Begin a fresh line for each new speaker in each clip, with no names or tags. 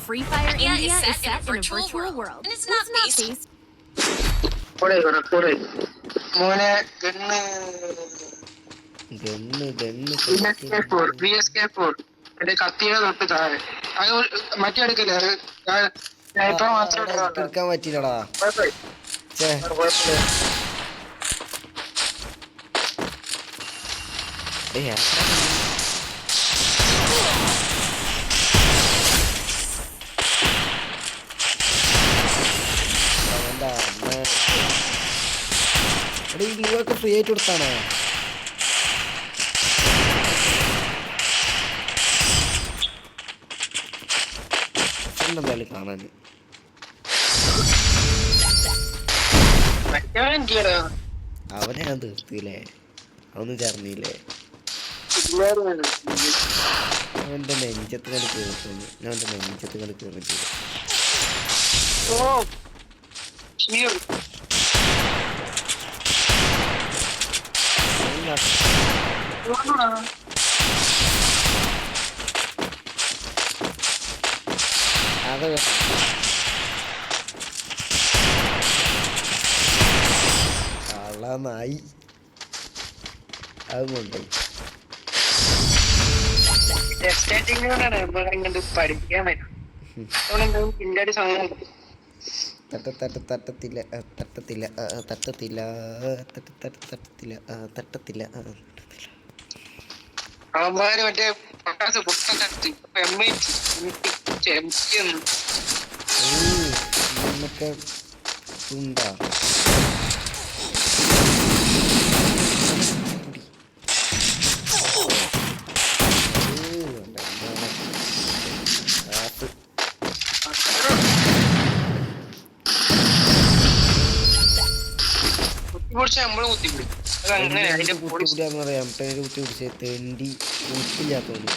Free Fire India is set in a virtual world.
And it's not based.
മോനെ gun VSK4 എന്റെ കത്തിയുടെ തൊട്ട് താഴെ അത് മറ്റേ എടുക്കല്ലേ സ്നൈപ്പർ മാത്രം
എടുക്കാൻ പറ്റില്ലടാ. ഈ ലീവൊക്കെ ഫ്രീ ആയിട്ട് കൊടുത്താണോ? എന്തായാലും കാണാൻ അവനെ ഞാൻ തീർത്തില്ലേ, അവൊന്നും ചേർന്നില്ലേ? അവൻ്റെ നെഞ്ചത്ത് കളി കേറിട്ടുണ്ട്. ഞാൻ അവൻ്റെ നെഞ്ചത്ത് കളി കേറിട്ടില്ല. അത് കള്ളനായി അത് കൊണ്ടുപോയി.
പഠിക്കാൻ
തട്ടത്തില്ല തട്ടത്തില്ല തട്ടത്തില്ല തട്ടത്തില്ല തട്ടത്തില്ല.
അവന്മാര് മറ്റേ
നമുക്ക് ഉണ്ടാ കുത്തിപ്പിടിയാന്ന് പറയാം. പേര് കുത്തി പിടിച്ച തെണ്ടി ഉപ്പില്ലാത്തോണ്ട്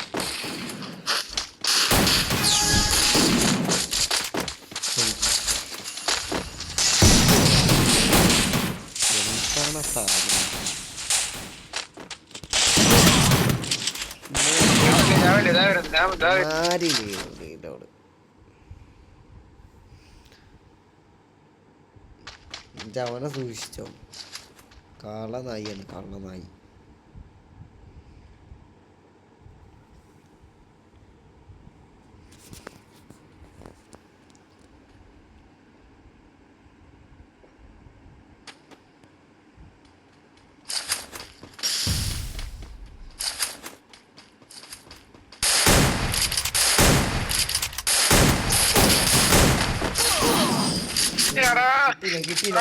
എന്താണ് സാധനം? ഇതോട് അവനെ സൂക്ഷിച്ചോ. കള്ളനായിയാണ് കള്ളനായി. കിട്ടിയില്ല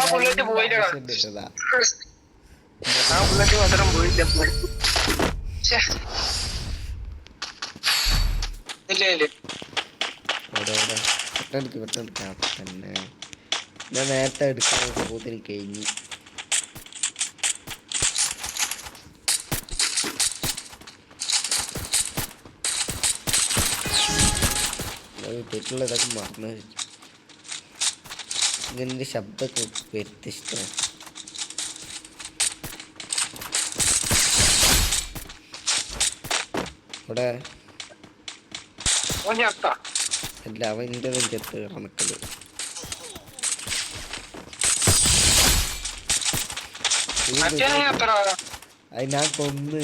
തന്നെ. ഞാൻ നേരത്തെ എടുക്കാൻ സംഭവത്തിന് കഴിഞ്ഞു. തെറ്റുള്ള ഇതൊക്കെ മറന്നു. ഇങ്ങനെ ശബ്ദമൊക്കെ വ്യത്യസ്തമാണ്. ഇവിടെ അല്ല അവൻ്റെ നെഞ്ചത്ത് കണക്കല്. അത് ഞാൻ കൊന്ന്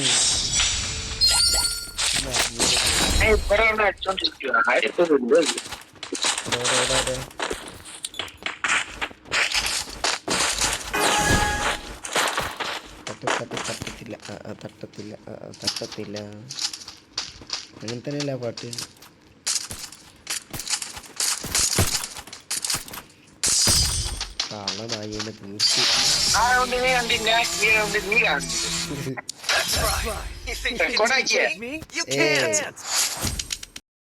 തട്ടത്തില്ല തട്ടത്തില്ല തട്ടത്തില്ല. അങ്ങനെ തന്നെയല്ല പാട്ട്. കള്ളനായി എന്നെ തീർച്ചു.
That's right. You think you can take me? You can't.